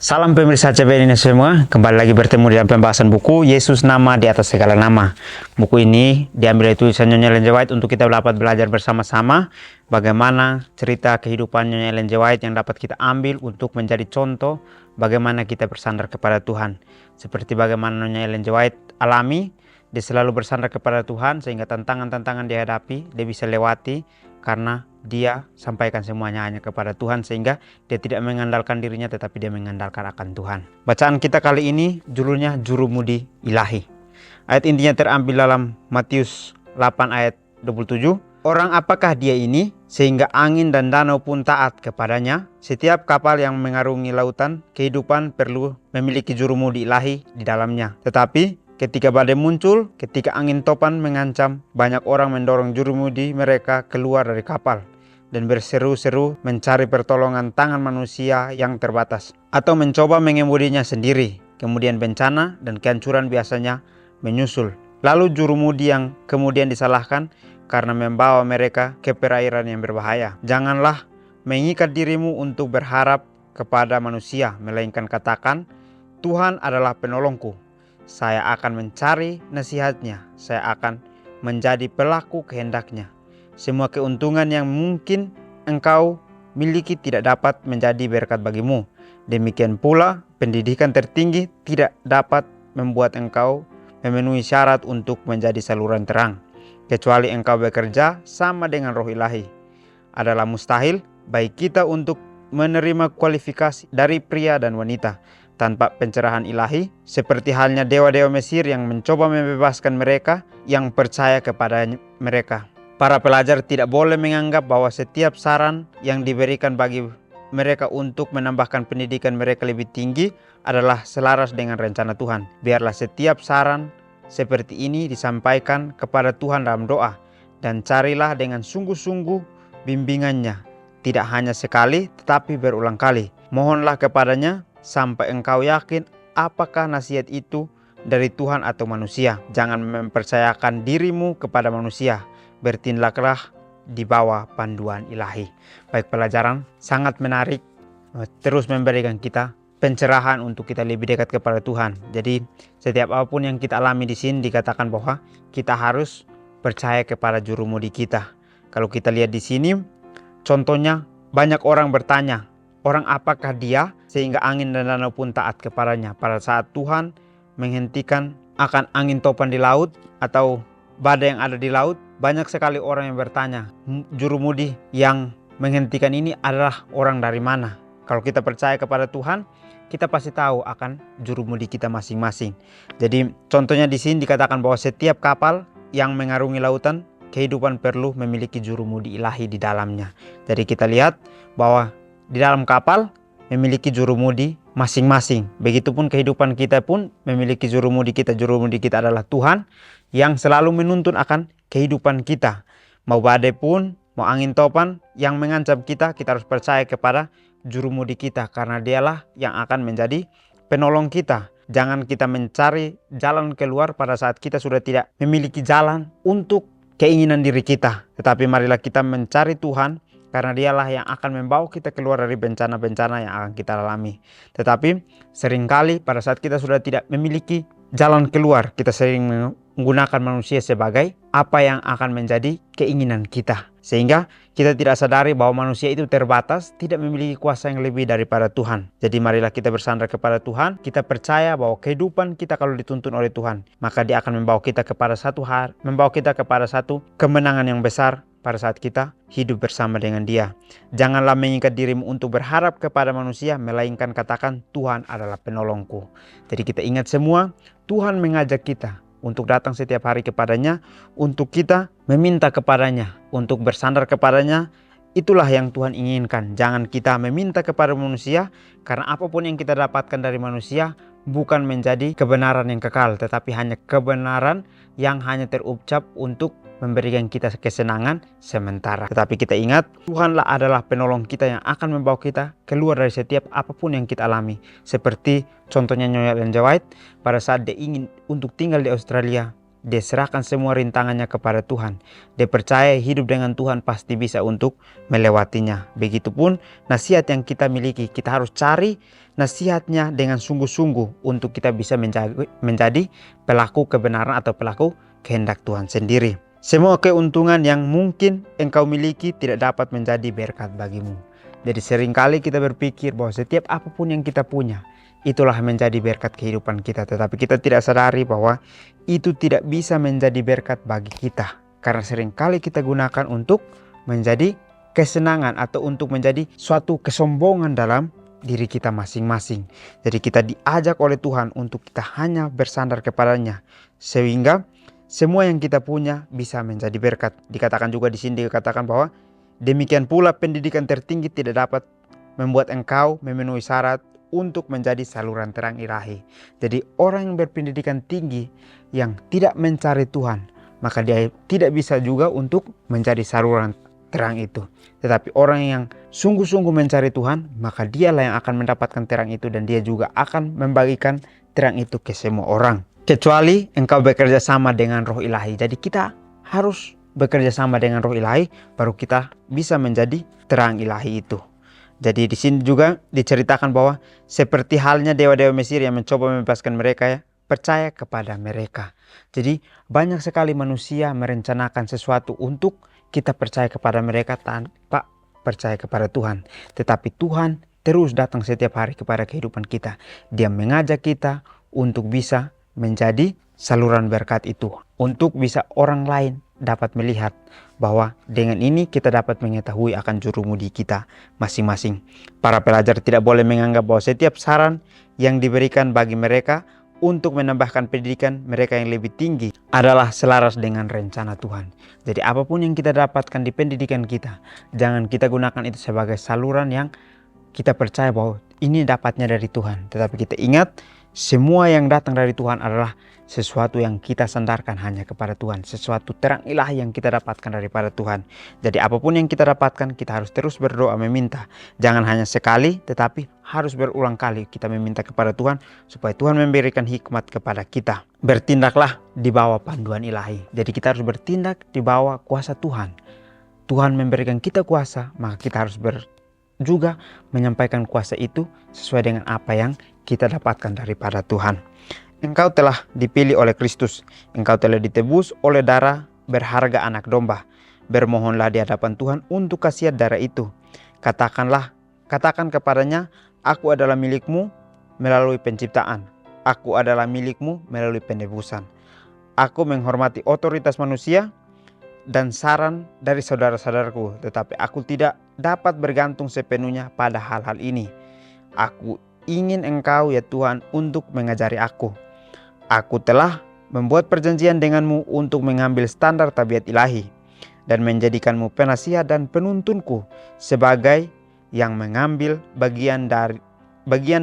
Salam pemirsa CBN ini semua, kembali lagi bertemu dalam pembahasan buku Yesus Nama di Atas Segala Nama. Buku ini diambil dari tulisan Nyonya Ellen G. White untuk kita dapat belajar bersama-sama bagaimana cerita kehidupan Nyonya Ellen G. White yang dapat kita ambil untuk menjadi contoh bagaimana kita bersandar kepada Tuhan. Seperti bagaimana Nyonya Ellen G. White alami, dia selalu bersandar kepada Tuhan sehingga tantangan-tantangan dihadapi, dia bisa lewati karena dia sampaikan semuanya hanya kepada Tuhan sehingga dia tidak mengandalkan dirinya tetapi dia mengandalkan akan Tuhan. Bacaan kita kali ini judulnya Jurumudi Ilahi. Ayat intinya terambil dalam Matius 8 ayat 27. Orang apakah dia ini sehingga angin dan danau pun taat kepadanya? Setiap kapal yang mengarungi lautan kehidupan perlu memiliki jurumudi ilahi di dalamnya. Tetapi ketika badai muncul, ketika angin topan mengancam, banyak orang mendorong jurumudi mereka keluar dari kapal dan berseru-seru mencari pertolongan tangan manusia yang terbatas, atau mencoba mengemudinya sendiri. Kemudian bencana dan kehancuran biasanya menyusul. Lalu jurumudi yang kemudian disalahkan karena membawa mereka ke perairan yang berbahaya. Janganlah mengikat dirimu untuk berharap kepada manusia, melainkan katakan, Tuhan adalah penolongku. Saya akan mencari nasihatnya, saya akan menjadi pelaku kehendaknya. Semua keuntungan yang mungkin engkau miliki tidak dapat menjadi berkat bagimu. Demikian pula pendidikan tertinggi tidak dapat membuat engkau memenuhi syarat untuk menjadi saluran terang. Kecuali engkau bekerja sama dengan roh ilahi. Adalah mustahil bagi kita untuk menerima kualifikasi dari pria dan wanita tanpa pencerahan ilahi, seperti halnya dewa-dewa Mesir yang mencoba membebaskan mereka yang percaya kepada mereka. Para pelajar tidak boleh menganggap bahwa setiap saran yang diberikan bagi mereka untuk menambahkan pendidikan mereka lebih tinggi adalah selaras dengan rencana Tuhan. Biarlah setiap saran seperti ini disampaikan kepada Tuhan dalam doa, dan carilah dengan sungguh-sungguh bimbingannya, tidak hanya sekali tetapi berulang kali. Mohonlah kepadanya sampai engkau yakin apakah nasihat itu dari Tuhan atau manusia. Jangan mempercayakan dirimu kepada manusia. Bertindaklah di bawah panduan ilahi. Baik, pelajaran sangat menarik, terus memberikan kita pencerahan untuk kita lebih dekat kepada Tuhan. Jadi setiap apapun yang kita alami di sini dikatakan bahwa kita harus percaya kepada jurumudi kita. Kalau kita lihat di sini, contohnya banyak orang bertanya, orang apakah dia sehingga angin dan danau pun taat kepadanya? Pada saat Tuhan menghentikan akan angin topan di laut atau badai yang ada di laut, banyak sekali orang yang bertanya, jurumudi yang menghentikan ini adalah orang dari mana? Kalau kita percaya kepada Tuhan, kita pasti tahu akan jurumudi kita masing-masing. Jadi contohnya di sini dikatakan bahwa setiap kapal yang mengarungi lautan kehidupan perlu memiliki jurumudi ilahi di dalamnya. Jadi kita lihat bahwa di dalam kapal memiliki jurumudi masing-masing. Begitupun kehidupan kita pun memiliki jurumudi kita. Jurumudi kita adalah Tuhan yang selalu menuntun akan kehidupan kita. Mau badai pun, mau angin topan yang mengancam kita, kita harus percaya kepada jurumudi kita, karena dialah yang akan menjadi penolong kita. Jangan kita mencari jalan keluar pada saat kita sudah tidak memiliki jalan untuk keinginan diri kita. Tetapi marilah kita mencari Tuhan, karena dialah yang akan membawa kita keluar dari bencana-bencana yang akan kita alami. Tetapi seringkali pada saat kita sudah tidak memiliki jalan keluar, kita sering menggunakan manusia sebagai apa yang akan menjadi keinginan kita. Sehingga kita tidak sadari bahwa manusia itu terbatas, tidak memiliki kuasa yang lebih daripada Tuhan. Jadi marilah kita bersandar kepada Tuhan. Kita percaya bahwa kehidupan kita kalau dituntun oleh Tuhan, maka Dia akan membawa kita kepada satu kemenangan yang besar pada saat kita hidup bersama dengan Dia. Janganlah mengikat dirimu untuk berharap kepada manusia, melainkan katakan, Tuhan adalah penolongku. Jadi kita ingat semua, Tuhan mengajak kita untuk datang setiap hari kepadanya, untuk kita meminta kepadanya, untuk bersandar kepadanya. Itulah yang Tuhan inginkan. Jangan kita meminta kepada manusia, karena apapun yang kita dapatkan dari manusia bukan menjadi kebenaran yang kekal, tetapi hanya kebenaran yang hanya terucap untuk memberikan kita kesenangan sementara. Tetapi kita ingat, Tuhanlah adalah penolong kita yang akan membawa kita keluar dari setiap apapun yang kita alami. Seperti contohnya Nyonya Ellen G. White pada saat dia ingin untuk tinggal di Australia, dia serahkan semua rintangannya kepada Tuhan. Dia percaya hidup dengan Tuhan pasti bisa untuk melewatinya. Begitupun nasihat yang kita miliki, kita harus cari nasihatnya dengan sungguh-sungguh untuk kita bisa menjadi pelaku kebenaran atau pelaku kehendak Tuhan sendiri. Semua keuntungan yang mungkin engkau miliki tidak dapat menjadi berkat bagimu. Jadi seringkali kita berpikir bahwa setiap apapun yang kita punya, itulah menjadi berkat kehidupan kita. Tetapi kita tidak sadari bahwa itu tidak bisa menjadi berkat bagi kita. Karena seringkali kita gunakan untuk menjadi kesenangan atau untuk menjadi suatu kesombongan dalam diri kita masing-masing. Jadi kita diajak oleh Tuhan untuk kita hanya bersandar kepadanya. Sehingga semua yang kita punya bisa menjadi berkat. Dikatakan juga di sini dikatakan bahwa demikian pula pendidikan tertinggi tidak dapat membuat engkau memenuhi syarat untuk menjadi saluran terang ilahi. Jadi orang yang berpendidikan tinggi yang tidak mencari Tuhan, maka dia tidak bisa juga untuk menjadi saluran terang itu. Tetapi orang yang sungguh-sungguh mencari Tuhan, maka dialah yang akan mendapatkan terang itu dan dia juga akan membagikan terang itu ke semua orang. Kecuali engkau bekerja sama dengan roh ilahi. Jadi kita harus bekerja sama dengan roh ilahi, baru kita bisa menjadi terang ilahi itu. Jadi di sini juga diceritakan bahwa seperti halnya dewa-dewa Mesir yang mencoba membebaskan mereka, ya, percaya kepada mereka. Jadi banyak sekali manusia merencanakan sesuatu untuk kita percaya kepada mereka tanpa percaya kepada Tuhan. Tetapi Tuhan terus datang setiap hari kepada kehidupan kita. Dia mengajak kita untuk bisa menjadi saluran berkat itu. Untuk bisa orang lain dapat melihat bahwa dengan ini kita dapat mengetahui akan jurumudi kita masing-masing. Para pelajar tidak boleh menganggap bahwa setiap saran yang diberikan bagi mereka untuk menambahkan pendidikan mereka yang lebih tinggi adalah selaras dengan rencana Tuhan. Jadi apapun yang kita dapatkan di pendidikan kita, jangan kita gunakan itu sebagai saluran yang kita percaya bahwa ini dapatnya dari Tuhan. Tetapi kita ingat, semua yang datang dari Tuhan adalah sesuatu yang kita sandarkan hanya kepada Tuhan. Sesuatu terang ilahi yang kita dapatkan daripada Tuhan. Jadi apapun yang kita dapatkan, kita harus terus berdoa meminta. Jangan hanya sekali, tetapi harus berulang kali kita meminta kepada Tuhan supaya Tuhan memberikan hikmat kepada kita. Bertindaklah di bawah panduan ilahi. Jadi kita harus bertindak di bawah kuasa Tuhan. Tuhan memberikan kita kuasa, maka kita harus juga menyampaikan kuasa itu sesuai dengan apa yang kita dapatkan daripada Tuhan. Engkau telah dipilih oleh Kristus. Engkau telah ditebus oleh darah berharga anak domba. Bermohonlah di hadapan Tuhan untuk khasiat darah itu. Katakan kepadanya, aku adalah milikmu melalui penciptaan. Aku adalah milikmu melalui penebusan. Aku menghormati otoritas manusia dan saran dari saudara-saudaraku, tetapi aku tidak dapat bergantung sepenuhnya pada hal-hal ini. Aku ingin Engkau ya Tuhan untuk mengajari aku. Aku telah membuat perjanjian denganmu untuk mengambil standar tabiat ilahi dan menjadikanmu penasihat dan penuntunku sebagai yang mengambil bagian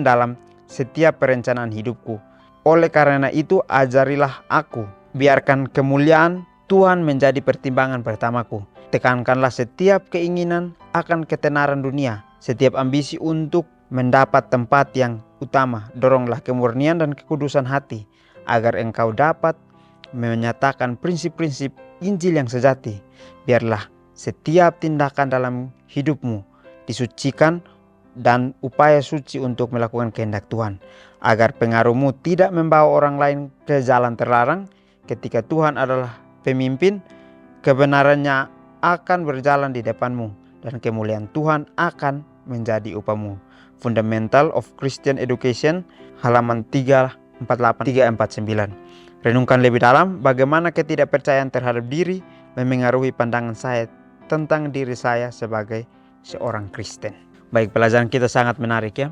dalam setiap perencanaan hidupku. Oleh karena itu ajarilah aku, biarkan kemuliaan Tuhan menjadi pertimbangan pertamaku. Tekankanlah setiap keinginan akan ketenaran dunia, setiap ambisi untuk mendapat tempat yang utama. Doronglah kemurnian dan kekudusan hati, agar engkau dapat menyatakan prinsip-prinsip Injil yang sejati. Biarlah setiap tindakan dalam hidupmu disucikan dan upaya suci untuk melakukan kehendak Tuhan, agar pengaruhmu tidak membawa orang lain ke jalan terlarang. Ketika Tuhan adalah pemimpin, kebenarannya akan berjalan di depanmu dan kemuliaan Tuhan akan menjadi upamu. Fundamental of Christian Education, halaman 349. Renungkan lebih dalam bagaimana ketidakpercayaan terhadap diri memengaruhi pandangan saya tentang diri saya sebagai seorang Kristen. Baik, pelajaran kita sangat menarik ya.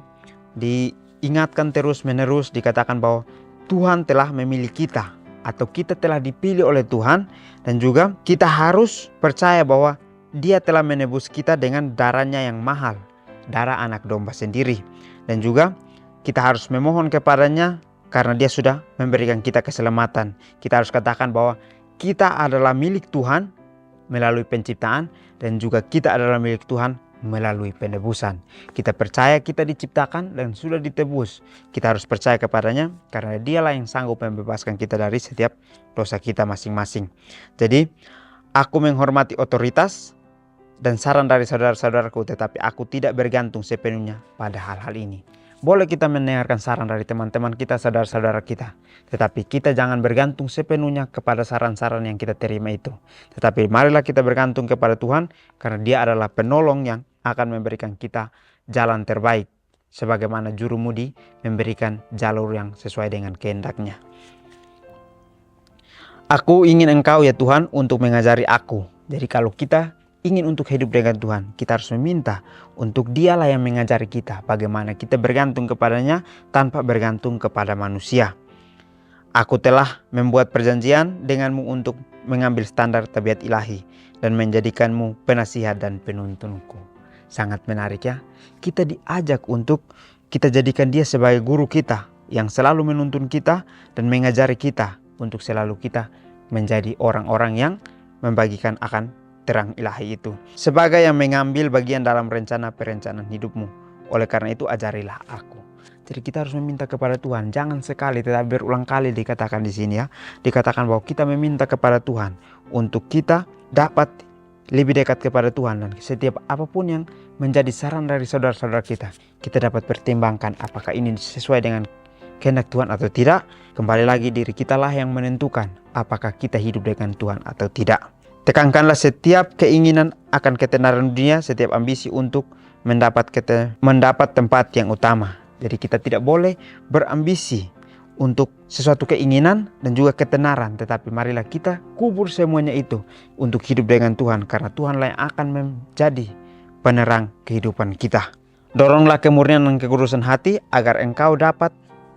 Diingatkan terus-menerus, dikatakan bahwa Tuhan telah memilih kita atau kita telah dipilih oleh Tuhan, dan juga kita harus percaya bahwa Dia telah menebus kita dengan darahnya yang mahal, darah anak domba sendiri. Dan juga kita harus memohon kepadanya karena Dia sudah memberikan kita keselamatan. Kita harus katakan bahwa kita adalah milik Tuhan melalui penciptaan, dan juga kita adalah milik Tuhan melalui penebusan. Kita percaya kita diciptakan dan sudah ditebus. Kita harus percaya kepadanya karena dialah yang sanggup membebaskan kita dari setiap dosa kita masing-masing. Jadi, aku menghormati otoritas dan saran dari saudara-saudaraku, tetapi aku tidak bergantung sepenuhnya pada hal-hal ini. Boleh kita mendengarkan saran dari teman-teman kita, saudara-saudara kita, tetapi kita jangan bergantung sepenuhnya kepada saran-saran yang kita terima itu. Tetapi marilah kita bergantung kepada Tuhan, karena Dia adalah penolong yang akan memberikan kita jalan terbaik, sebagaimana jurumudi memberikan jalur yang sesuai dengan kehendak-Nya. Aku ingin Engkau ya Tuhan untuk mengajari aku. Jadi kalau kita ingin untuk hidup dengan Tuhan, kita harus meminta untuk Dialah yang mengajari kita bagaimana kita bergantung kepadanya tanpa bergantung kepada manusia. Aku telah membuat perjanjian denganmu untuk mengambil standar tabiat ilahi dan menjadikanmu penasihat dan penuntunku. Sangat menarik ya. Kita diajak untuk kita jadikan Dia sebagai guru kita yang selalu menuntun kita dan mengajari kita untuk selalu kita menjadi orang-orang yang membagikan akan terang ilahi itu, sebagai yang mengambil bagian dalam rencana perencanaan hidupmu. Oleh karena itu ajarilah aku. Jadi kita harus meminta kepada Tuhan. Jangan sekali tetapi berulang kali dikatakan di sini ya. Dikatakan bahwa kita meminta kepada Tuhan untuk kita dapat lebih dekat kepada Tuhan, dan setiap apapun yang menjadi saran dari saudara-saudara kita dapat pertimbangkan apakah ini sesuai dengan kehendak Tuhan atau tidak. Kembali lagi diri kitalah yang menentukan apakah kita hidup dengan Tuhan atau tidak. Tekankanlah setiap keinginan akan ketenaran dunia, setiap ambisi untuk mendapat tempat yang utama. Jadi kita tidak boleh berambisi untuk sesuatu keinginan dan juga ketenaran, tetapi marilah kita kubur semuanya itu untuk hidup dengan Tuhan, karena Tuhanlah yang akan menjadi penerang kehidupan kita. Doronglah kemurnian dan kekudusan hati agar engkau dapat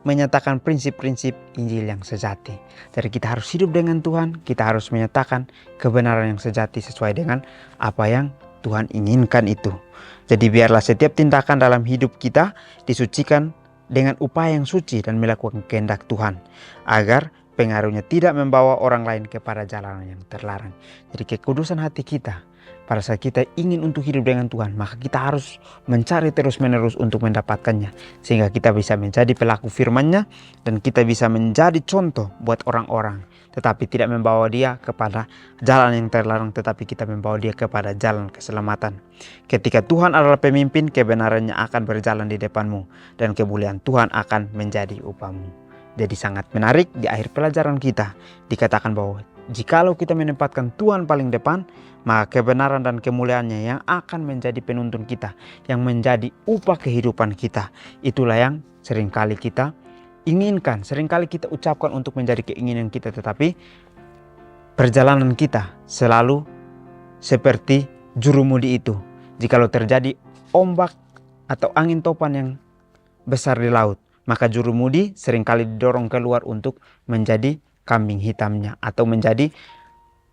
menyatakan prinsip-prinsip Injil yang sejati. Jadi kita harus hidup dengan Tuhan, kita harus menyatakan kebenaran yang sejati sesuai dengan apa yang Tuhan inginkan itu. Jadi biarlah setiap tindakan dalam hidup kita disucikan dengan upaya yang suci dan melakukan kehendak Tuhan, agar pengaruhnya tidak membawa orang lain kepada jalan yang terlarang. Jadi kekudusan hati kita, pada saat kita ingin untuk hidup dengan Tuhan, maka kita harus mencari terus-menerus untuk mendapatkannya, sehingga kita bisa menjadi pelaku firman-Nya dan kita bisa menjadi contoh buat orang-orang, tetapi tidak membawa dia kepada jalan yang terlarang, tetapi kita membawa dia kepada jalan keselamatan. Ketika Tuhan adalah pemimpin, kebenarannya akan berjalan di depanmu dan kemuliaan Tuhan akan menjadi upahmu. Jadi sangat menarik di akhir pelajaran kita dikatakan bahwa jikalau kita menempatkan Tuhan paling depan, maka kebenaran dan kemuliaannya yang akan menjadi penuntun kita, yang menjadi upah kehidupan kita. Itulah yang seringkali kita inginkan, seringkali kita ucapkan untuk menjadi keinginan kita, tetapi perjalanan kita selalu seperti jurumudi itu. Jikalau terjadi ombak atau angin topan yang besar di laut, maka jurumudi seringkali didorong keluar untuk menjadi kambing hitamnya atau menjadi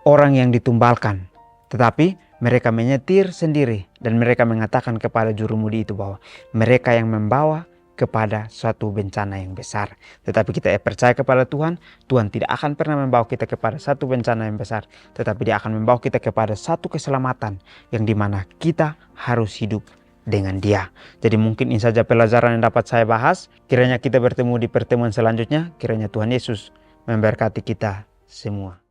orang yang ditumbalkan. Tetapi mereka menyetir sendiri dan mereka mengatakan kepada jurumudi itu bahwa mereka yang membawa kepada suatu bencana yang besar. Tetapi kita percaya kepada Tuhan, Tuhan tidak akan pernah membawa kita kepada satu bencana yang besar, tetapi Dia akan membawa kita kepada satu keselamatan yang dimana kita harus hidup dengan Dia. Jadi mungkin ini saja pelajaran yang dapat saya bahas. Kiranya kita bertemu di pertemuan selanjutnya. Kiranya Tuhan Yesus memberkati kita semua.